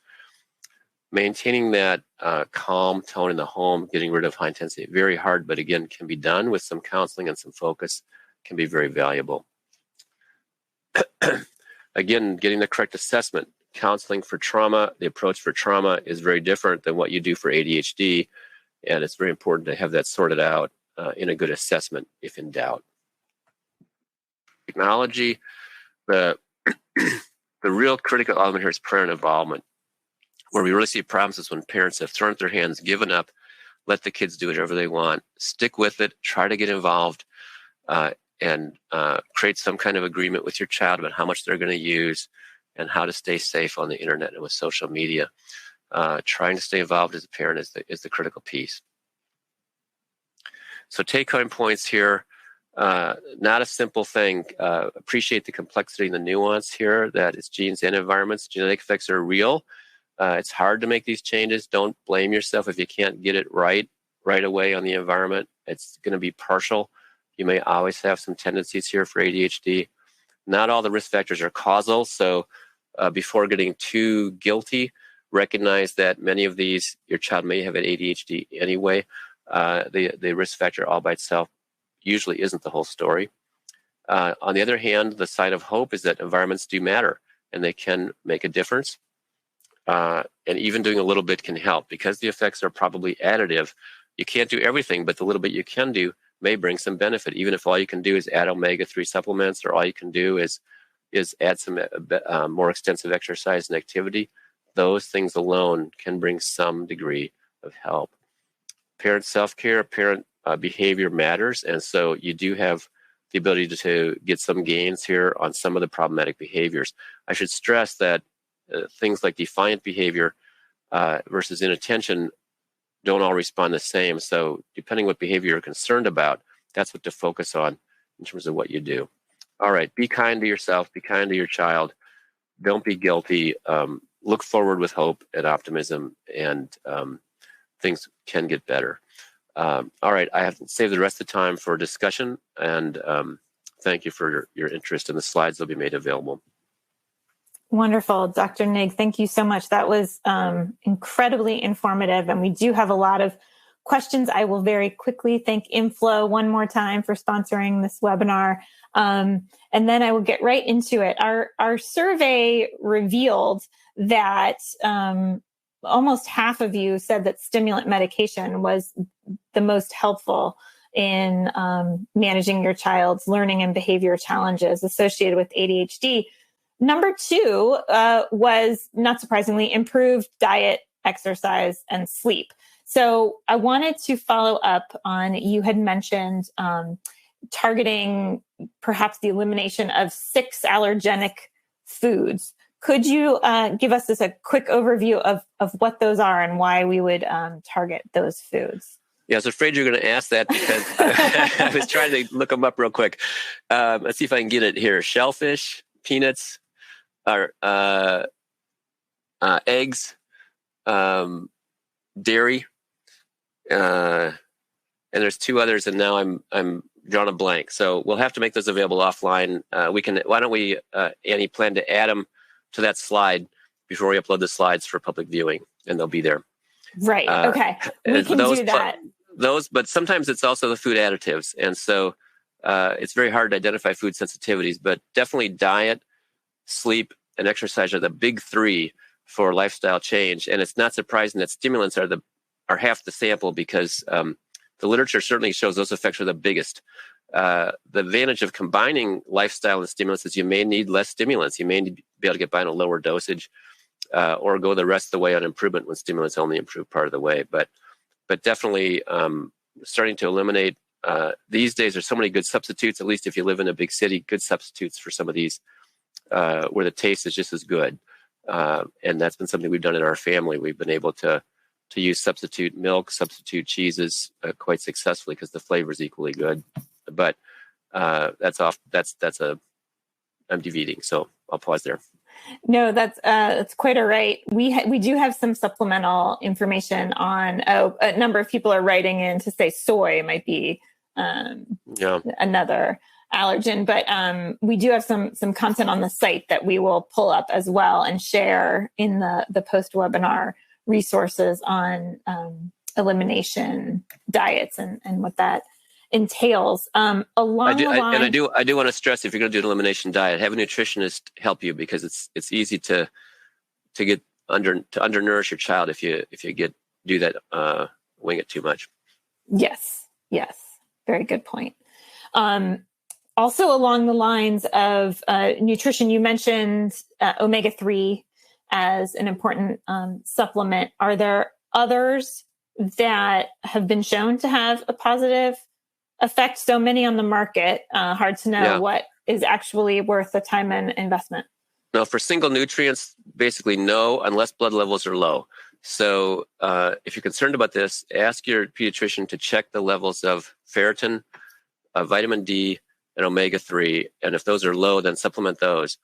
Maintaining that calm tone in the home, getting rid of high intensity, very hard, but again, can be done with some counseling and some focus, can be very valuable. Again, getting the correct assessment counseling for trauma, the approach for trauma is very different than what you do for ADHD. And it's very important to have that sorted out in a good assessment if in doubt. Technology, the real critical element here is parent involvement. Where we really see problems is when parents have thrown up their hands, given up, let the kids do whatever they want. Stick with it, try to get involved, and create some kind of agreement with your child about how much they're going to use and how to stay safe on the internet and with social media. Trying to stay involved as a parent is the critical piece. So take-home points here. Not a simple thing. Appreciate the complexity and the nuance here, that it's genes and environments. Genetic effects are real. It's hard to make these changes. Don't blame yourself if you can't get it right away on the environment. It's going to be partial. You may always have some tendencies here for ADHD. Not all the risk factors are causal. So before getting too guilty, recognize that many of these, your child may have an ADHD anyway. The risk factor all by itself usually isn't the whole story. On the other hand, the sign of hope is that environments do matter and they can make a difference. And even doing a little bit can help because the effects are probably additive. You can't do everything, but the little bit you can do may bring some benefit, even if all you can do is add omega-3 supplements, or all you can do is add some more extensive exercise and activity. Those things alone can bring some degree of help. Parent self-care, parent behavior matters, and so you do have the ability to get some gains here on some of the problematic behaviors. I should stress that things like defiant behavior versus inattention don't all respond the same. So depending what behavior you're concerned about, that's what to focus on in terms of what you do. All right, be kind to yourself, be kind to your child. Don't be guilty. Look forward with hope and optimism, and things can get better. All right, I have saved the rest of the time for discussion, and thank you for your interest, and the slides will be made available. Wonderful. Dr. Nigg, thank you so much. That was incredibly informative, and we do have a lot of questions. I will very quickly thank Inflow one more time for sponsoring this webinar, and then I will get right into it. Our survey revealed that almost half of you said that stimulant medication was the most helpful in managing your child's learning and behavior challenges associated with ADHD. Number two was, not surprisingly, improved diet, exercise, and sleep. So I wanted to follow up on, you had mentioned targeting perhaps the elimination of 6 allergenic foods. Could you give us just a quick overview of what those are and why we would target those foods? Yeah, I was afraid you were going to ask that because I was trying to look them up real quick. Let's see if I can get it here. Shellfish, peanuts, eggs, dairy, and there's 2 others, and now I'm drawing a blank. So we'll have to make those available offline. Why don't we, Annie, plan to add them to that slide before we upload the slides for public viewing, and they'll be there. Right. Okay. We can do that. But sometimes it's also the food additives, and so it's very hard to identify food sensitivities. But definitely diet, sleep, and exercise are the big 3 for lifestyle change. And it's not surprising that stimulants are half the sample, because the literature certainly shows those effects are the biggest. The advantage of combining lifestyle and stimulants is you may need less stimulants. You may be able to get by on a lower dosage, or go the rest of the way on improvement when stimulants only improve part of the way. But definitely starting to eliminate, these days there's so many good substitutes, at least if you live in a big city, good substitutes for some of these where the taste is just as good. And that's been something we've done in our family. We've been able to use substitute milk, substitute cheeses quite successfully because the flavor is equally good. But I'm deviating, so I'll pause there. No, that's quite all right. We do have some supplemental information on. A number of people are writing in to say soy might be another allergen, but we do have some content on the site that we will pull up as well and share in the post webinar resources on elimination diets and what that entails. I do want to stress, if you're going to do an elimination diet, have a nutritionist help you, because it's easy to to undernourish your child if you do that, wing it too much. Yes. Very good point. Also along the lines of nutrition, you mentioned omega-3 as an important supplement. Are there others that have been shown to have a positive effect? So many on the market, hard to know what is actually worth the time and investment. No, for single nutrients, basically no, unless blood levels are low. So if you're concerned about this, ask your pediatrician to check the levels of ferritin, vitamin D, and omega-3. And if those are low, then supplement those.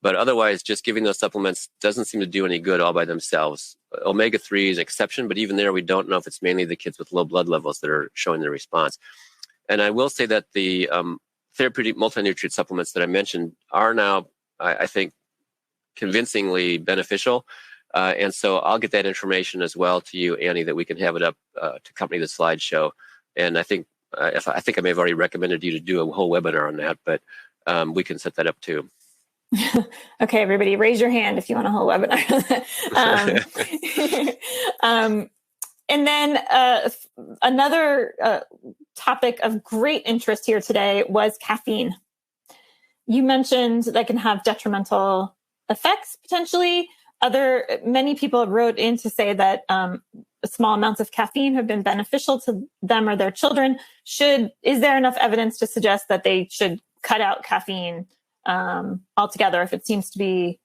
But otherwise, just giving those supplements doesn't seem to do any good all by themselves. Omega-3 is an exception, but even there, we don't know if it's mainly the kids with low blood levels that are showing the response. And I will say that the therapeutic multi-nutrient supplements that I mentioned are now, I think, convincingly beneficial. And so I'll get that information as well to you, Annie, that we can have it up to accompany the slideshow. And I think I may have already recommended you to do a whole webinar on that, but we can set that up too. Okay, everybody, raise your hand if you want a whole webinar. And then another topic of great interest here today was caffeine. You mentioned that can have detrimental effects potentially. Many people wrote in to say that small amounts of caffeine have been beneficial to them or their children. Is there enough evidence to suggest that they should cut out caffeine altogether if it seems to be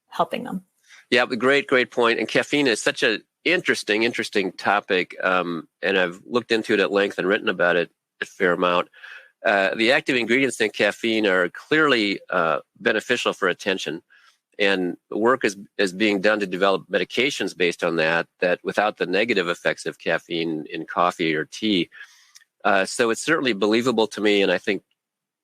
helping them? Yeah, great point. And caffeine is such an interesting topic. And I've looked into it at length and written about it a fair amount. The active ingredients in caffeine are clearly beneficial for attention. And work is being done to develop medications based on that without the negative effects of caffeine in coffee or tea. So it's certainly believable to me. And I think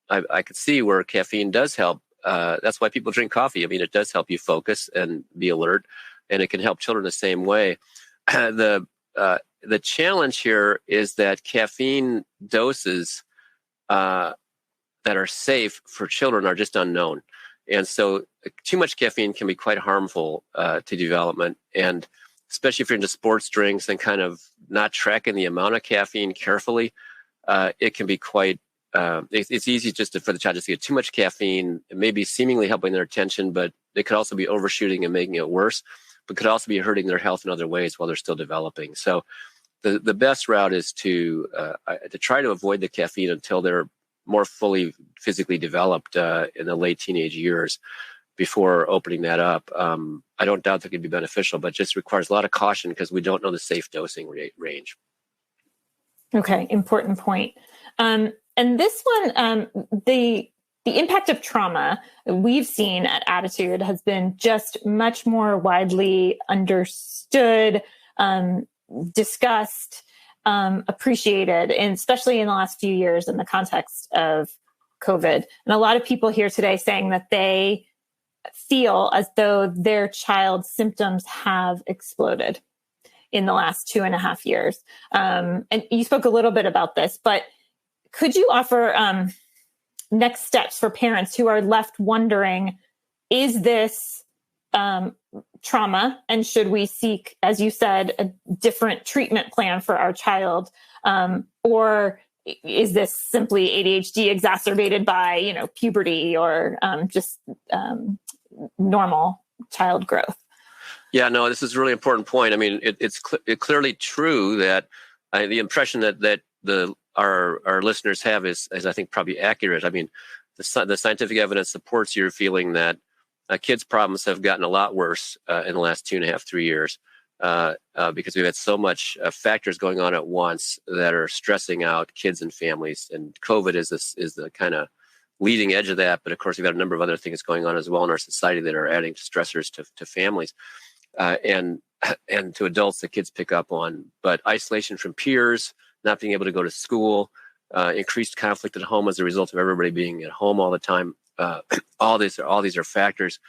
I could see where caffeine does help. That's why people drink coffee. I mean, it does help you focus and be alert, and it can help children the same way. The challenge here is that caffeine doses that are safe for children are just unknown. And so too much caffeine can be quite harmful to development. And especially if you're into sports drinks and kind of not tracking the amount of caffeine carefully, it can be quite it's easy for the child to get too much caffeine. It may be seemingly helping their attention, but it could also be overshooting and making it worse, but could also be hurting their health in other ways while they're still developing. So the best route is to try to avoid the caffeine until they're more fully physically developed in the late teenage years before opening that up. I don't doubt that could be beneficial, but just requires a lot of caution because we don't know the safe dosing range. Okay, important point. And this one, the impact of trauma we've seen at Attitude has been just much more widely understood, discussed, appreciated, and especially in the last few years in the context of COVID. And a lot of people here today saying that they feel as though their child's symptoms have exploded in the last 2.5 years. And you spoke a little bit about this, but could you offer next steps for parents who are left wondering, is this trauma, and should we seek, as you said, a different treatment plan for our child? Or is this simply ADHD exacerbated by, puberty or just normal child growth? Yeah, no, this is a really important point. I mean, it's clearly true that the impression that our listeners have is I think probably accurate. I mean, the scientific evidence supports your feeling that kids' problems have gotten a lot worse in the last 2.5, 3 years because we've had so much factors going on at once that are stressing out kids and families. And COVID is the kind of leading edge of that. But of course, we've got a number of other things going on as well in our society that are adding stressors to families and to adults that kids pick up on. But isolation from peers, not being able to go to school, increased conflict at home as a result of everybody being at home all the time. All these are factors.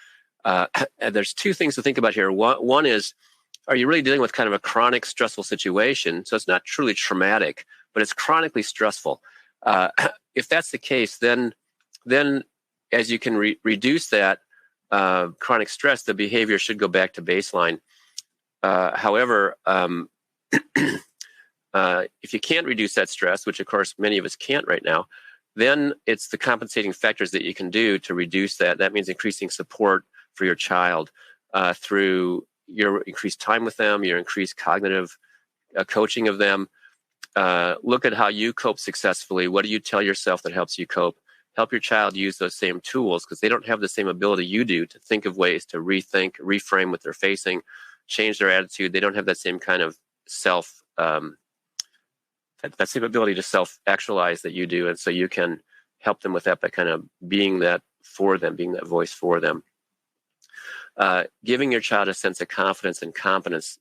And there's two things to think about here. One is, are you really dealing with kind of a chronic stressful situation? So it's not truly traumatic, but it's chronically stressful. If that's the case, then as you can reduce that, chronic stress, the behavior should go back to baseline. However, if you can't reduce that stress, which of course many of us can't right now, then it's the compensating factors that you can do to reduce that. That means increasing support for your child through your increased time with them, your increased cognitive coaching of them. Look at how you cope successfully. What do you tell yourself that helps you cope? Help your child use those same tools, because they don't have the same ability you do to think of ways to rethink, reframe what they're facing, change their attitude. They don't have that same kind of that same ability to self-actualize that you do. And so you can help them with that by kind of being that for them, being that voice for them. Giving your child a sense of confidence and competence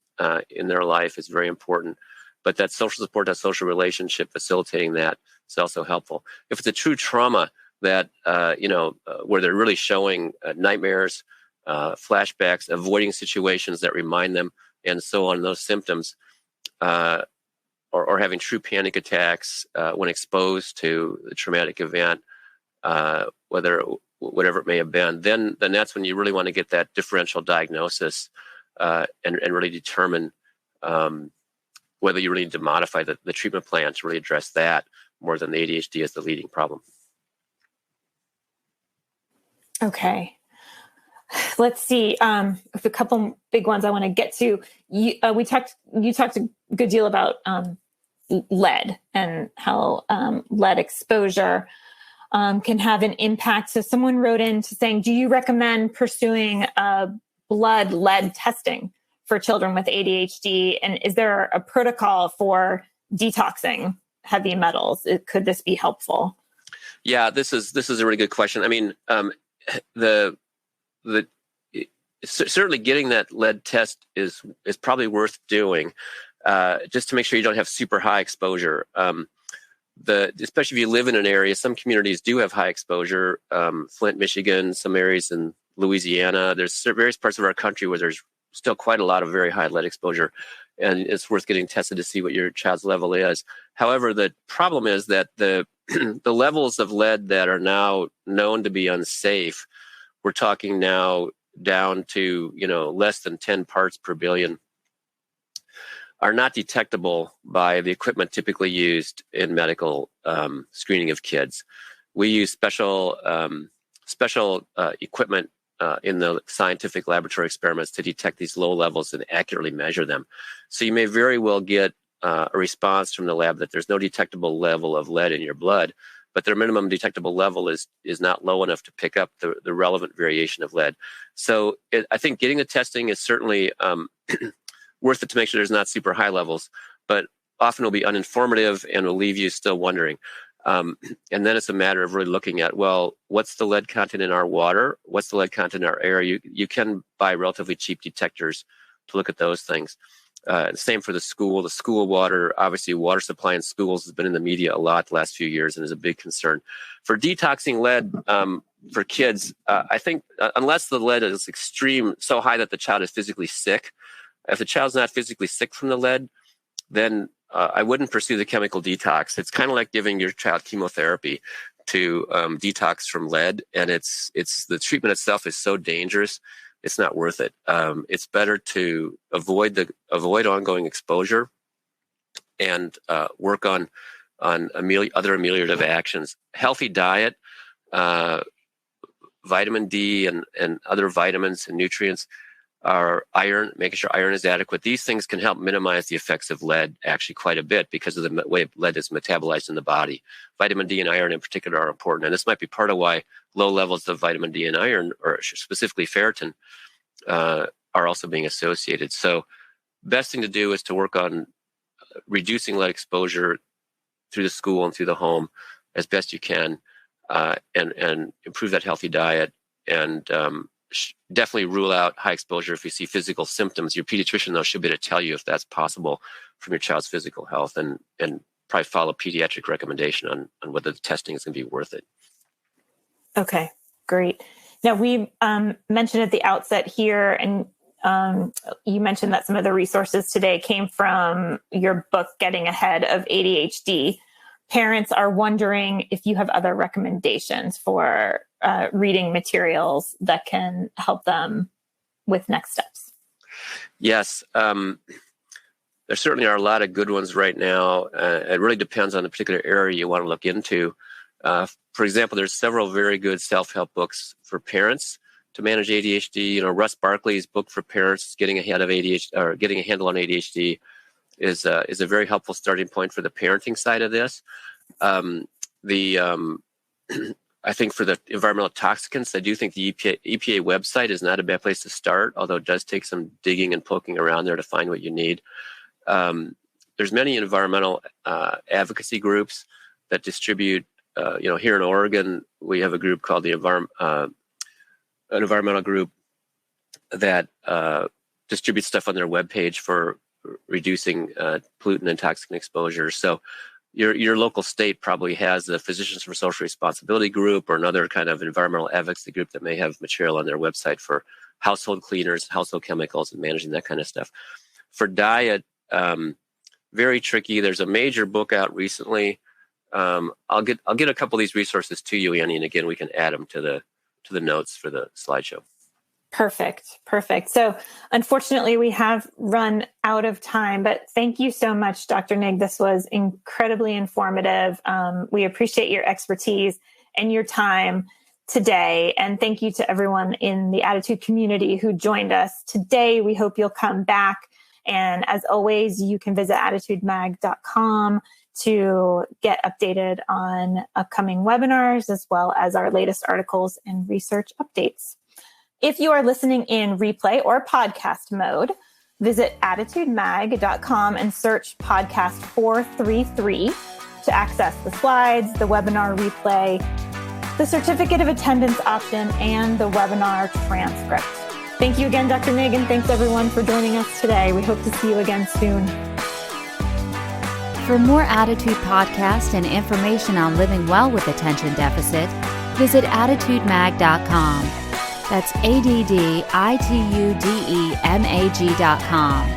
in their life is very important. But that social support, that social relationship, facilitating that is also helpful. If it's a true trauma that, where they're really showing nightmares, flashbacks, avoiding situations that remind them, and so on, those symptoms, or having true panic attacks when exposed to the traumatic event, whatever it may have been, then that's when you really want to get that differential diagnosis and really determine whether you really need to modify the treatment plan to really address that more than the ADHD as the leading problem. Okay. Let's see. A couple big ones I want to get to. You talked a good deal about lead and how lead exposure can have an impact. So someone wrote in to saying, do you recommend pursuing blood lead testing for children with ADHD? And is there a protocol for detoxing heavy metals? Could this be helpful? Yeah, this is a really good question. I mean, certainly getting that lead test is probably worth doing, just to make sure you don't have super high exposure. Especially if you live in an area, some communities do have high exposure. Flint, Michigan, some areas in Louisiana. There's various parts of our country where there's still quite a lot of very high lead exposure, and it's worth getting tested to see what your child's level is. However, the problem is that the levels of lead that are now known to be unsafe, we're talking now down to less than 10 parts per billion, are not detectable by the equipment typically used in medical screening of kids. We use special equipment in the scientific laboratory experiments to detect these low levels and accurately measure them. So you may very well get a response from the lab that there's no detectable level of lead in your blood, but their minimum detectable level is not low enough to pick up the relevant variation of lead. So I think getting the testing is certainly worth it to make sure there's not super high levels, but often will be uninformative and will leave you still wondering. And then it's a matter of really looking at, well, what's the lead content in our water? What's the lead content in our air? You can buy relatively cheap detectors to look at those things. Same for the school. The school water, obviously water supply in schools has been in the media a lot the last few years and is a big concern. For detoxing lead for kids, I think unless the lead is so high that the child is physically sick, if the child's not physically sick from the lead, then I wouldn't pursue the chemical detox. It's kind of like giving your child chemotherapy to detox from lead, and it's the treatment itself is so dangerous, it's not worth it. It's better to avoid ongoing exposure and work on other ameliorative actions. Healthy diet, vitamin D and other vitamins and nutrients, our iron, making sure iron is adequate. These things can help minimize the effects of lead actually quite a bit because of the way lead is metabolized in the body. Vitamin D and iron in particular are important. And this might be part of why low levels of vitamin D and iron, or specifically ferritin, are also being associated. So best thing to do is to work on reducing lead exposure through the school and through the home as best you can, and improve that healthy diet, and definitely rule out high exposure if you see physical symptoms. Your pediatrician, though, should be able to tell you if that's possible from your child's physical health, and probably follow pediatric recommendation on whether the testing is going to be worth it. Okay, great. Now, we mentioned at the outset here, and you mentioned that some of the resources today came from your book, Getting Ahead of ADHD. Parents are wondering if you have other recommendations for reading materials that can help them with next steps? Yes. There certainly are a lot of good ones right now. It really depends on the particular area you want to look into. For example, there's several very good self-help books for parents to manage ADHD. Russ Barkley's book for parents, Getting Ahead of ADHD, or Getting a Handle on ADHD, is a very helpful starting point for the parenting side of this. I think for the environmental toxicants, I do think the EPA website is not a bad place to start, although it does take some digging and poking around there to find what you need. There's many environmental advocacy groups that distribute. Here in Oregon, we have a group called the an environmental group that distributes stuff on their webpage for reducing pollutant and toxin exposure. So your local state probably has the Physicians for Social Responsibility group or another kind of environmental advocacy group that may have material on their website for household cleaners, household chemicals, and managing that kind of stuff. For diet, very tricky. There's a major book out recently. I'll get a couple of these resources to you, Annie, and again, we can add them to the notes for the slideshow. Perfect. So unfortunately, we have run out of time, but thank you so much, Dr. Nigg. This was incredibly informative. We appreciate your expertise and your time today. And thank you to everyone in the Attitude community who joined us today. We hope you'll come back. And as always, you can visit attitudemag.com to get updated on upcoming webinars, as well as our latest articles and research updates. If you are listening in replay or podcast mode, visit attitudemag.com and search podcast 433 to access the slides, the webinar replay, the certificate of attendance option, and the webinar transcript. Thank you again, Dr. Nigg, and thanks everyone for joining us today. We hope to see you again soon. For more Attitude podcasts and information on living well with attention deficit, visit attitudemag.com. That's ADDITUDEMAG.com.